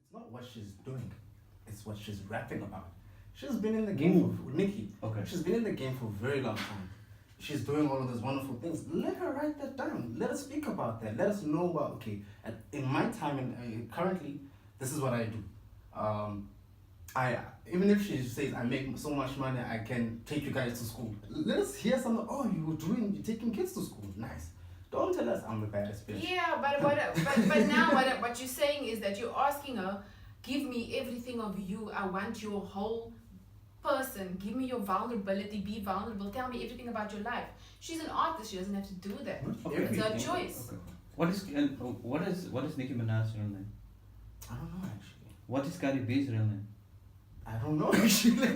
It's not what she's doing, it's what she's rapping about. She's been in the game for Nikki. Okay. She's been in the game for a very long time. She's doing all of those wonderful things. Let her write that down. Let us speak about that. Let us know about, okay, in my time and currently, this is what I do. I even if she says I make so much money, I can take you guys to school. Let us hear something. Oh, you're taking kids to school. Nice. Don't tell us I'm the baddest bitch. Yeah, but now what you're saying is that you're asking her, give me everything of you. I want your whole person. Give me your vulnerability. Be vulnerable. Tell me everything about your life. She's an artist. She doesn't have to do that. Okay. It's her choice. Okay. What is Nicki Minaj's real name? I don't know actually. What is Cardi B's real name? I don't know actually.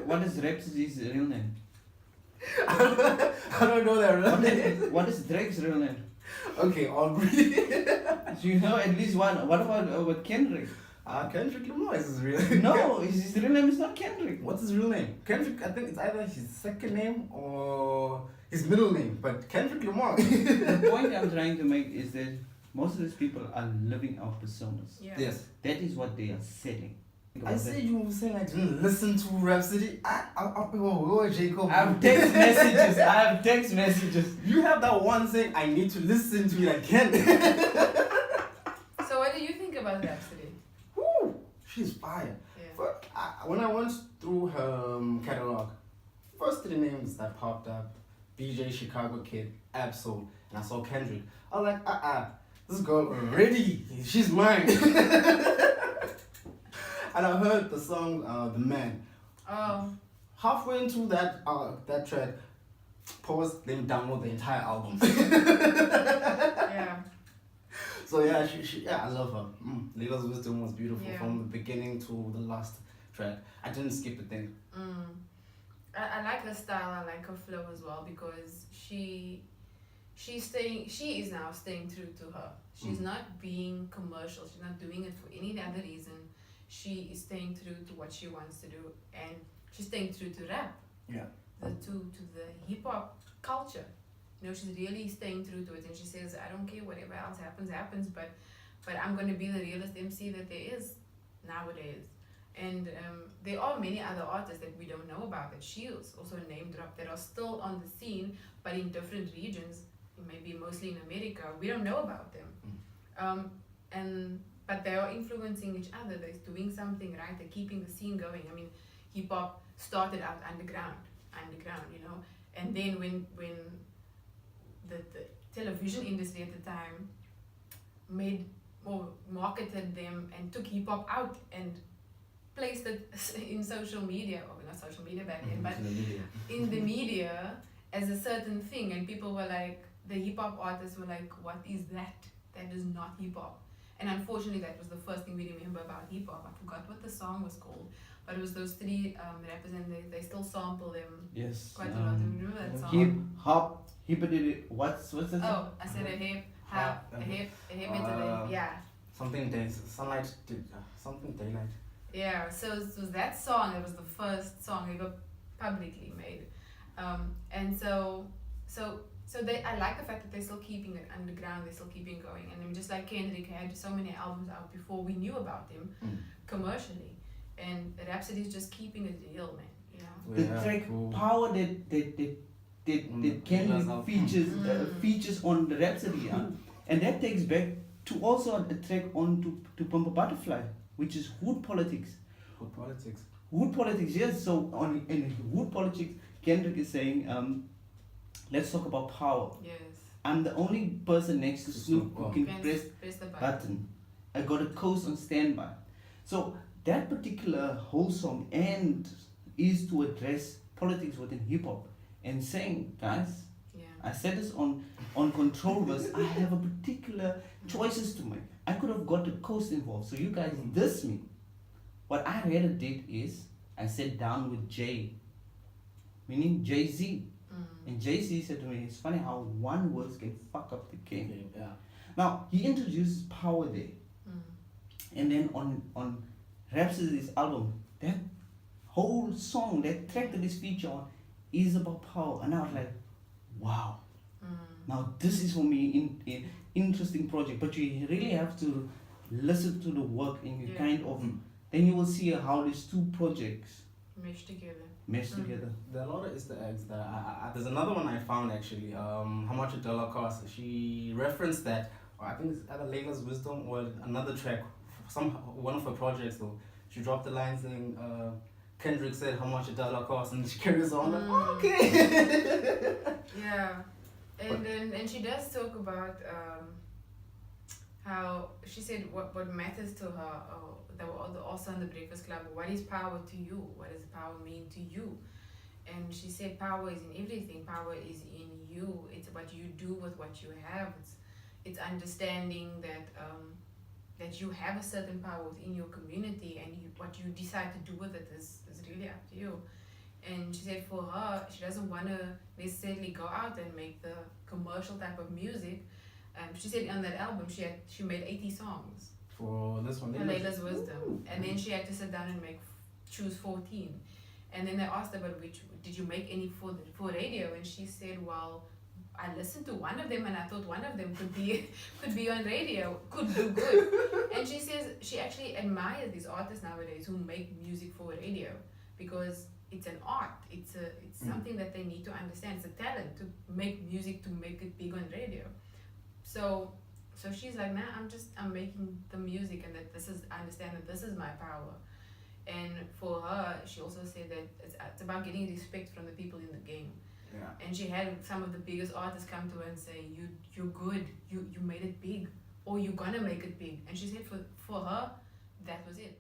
What is Rapsody's real name? I don't know that real name. What is Drake's real name? Okay, Aubrey. So you know at least one. What about Kendrick? Kendrick Lamar is his real name. No, his real name is not Kendrick. What's his real name? Kendrick, I think it's either his second name or his middle name, but Kendrick Lamar. The point I'm trying to make is that most of these people are living out personas. Yeah. Yes. That is what they are selling. I said you were saying I didn't listen to Rapsody. Jacob. I have text messages. You have that one saying I need to listen to it again. So what do you think about Rapsody? Woo, she's fire. Yeah. When I went through her catalog, first 3 names that popped up, BJ, Chicago Kid, Absol, and I saw Kendrick. I was like, this girl already, she's mine. And I heard the song, The Man. Oh. Halfway into that track, pause, then download the entire album. Yeah. So yeah, I love her. Leila's Wisdom was beautiful Yeah. from the beginning to the last track. I didn't skip a thing. I like her style. I like her flow as well because she is now staying true to her. She's not being commercial. She's not doing it for any other reason. She is staying true to what she wants to do, and she's staying true to rap. Yeah. To the hip hop culture. You know, she's really staying true to it, and she says, I don't care whatever else happens, but I'm gonna be the realest MC that there is nowadays. And there are many other artists that we don't know about that she also name dropped that are still on the scene, but in different regions, maybe mostly in America. We don't know about them. But they are influencing each other. They're doing something right. They're keeping the scene going. I mean, hip hop started out underground, you know. And then when the television industry at the time made or marketed them and took hip hop out and placed it in social media, or not social media back then, but in the media as a certain thing, and people were like, the hip hop artists were like, what is that? That is not hip hop. And unfortunately, that was the first thing we remember about hip hop. I forgot what the song was called, but it was those 3 rappers, and they still sample them. Yes. Quite a lot. Do you remember that song? Hip hop, hippity. What's that? Oh, I said a hip hop, a hip, yeah. Something days, sunlight, something daylight. Yeah. So it was that song. It was the first song ever publicly made, and so I like the fact that they're still keeping it underground, they're still keeping going. And I mean, just like Kendrick had so many albums out before we knew about him commercially. And Rapsody is just keeping it real, man. You know? The track Power that Kendrick features on the Rapsody, and that takes back to also a track on to Pump a Butterfly, which is Hood Politics. Hood Politics, yes. So in Hood Politics, Kendrick is saying, let's talk about power. Yes. I'm the only person next to Snoop who can press the button. I got a coast on standby. So that particular whole song is to address politics within hip hop and saying, guys, I said this on Control Verse, I have a particular choices to make. I could have got the coast involved, so you guys diss me. What I rather did is I sat down with Jay, meaning Jay-Z. And Jay-Z said to me, it's funny how one word can fuck up the game. Yeah. Now, he introduces power there. And then on Rapsody's album, that whole song, that track that is featured on, is about power. And I was like, wow. Now, this is for me an interesting project. But you really have to listen to the work and you kind of, then you will see how these two projects mesh together. There are a lot of Easter eggs there. There's another one I found actually. How much a dollar costs? She referenced that, or I think it's either Layla's Wisdom or another track, one of her projects though. She dropped the line saying, Kendrick said how much a dollar costs, and she carries on like, okay. Yeah, and she does talk about how she said what matters to her. They were also on the Breakfast Club. What is power to you? What does power mean to you? And she said power is in everything. Power is in you. It's what you do with what you have. It's understanding that that you have a certain power within your community, and what you decide to do with it is really up to you. And she said for her, she doesn't want to necessarily go out and make the commercial type of music. She said on that album she made 80 songs. For this one, For Layla's Wisdom. And then she had to sit down and choose 14. And then they asked her, but which did you make any for radio? And she said, well, I listened to one of them and I thought one of them could be on radio, could do good. And she says she actually admires these artists nowadays who make music for radio, because it's an art. It's something that they need to understand. It's a talent to make music, to make it big on radio. So she's like, nah, I'm making the music, and that I understand that this is my power. And for her, she also said that it's about getting respect from the people in the game. Yeah. And she had some of the biggest artists come to her and say, you're good, you made it big, or you're gonna make it big. And she said for her, that was it.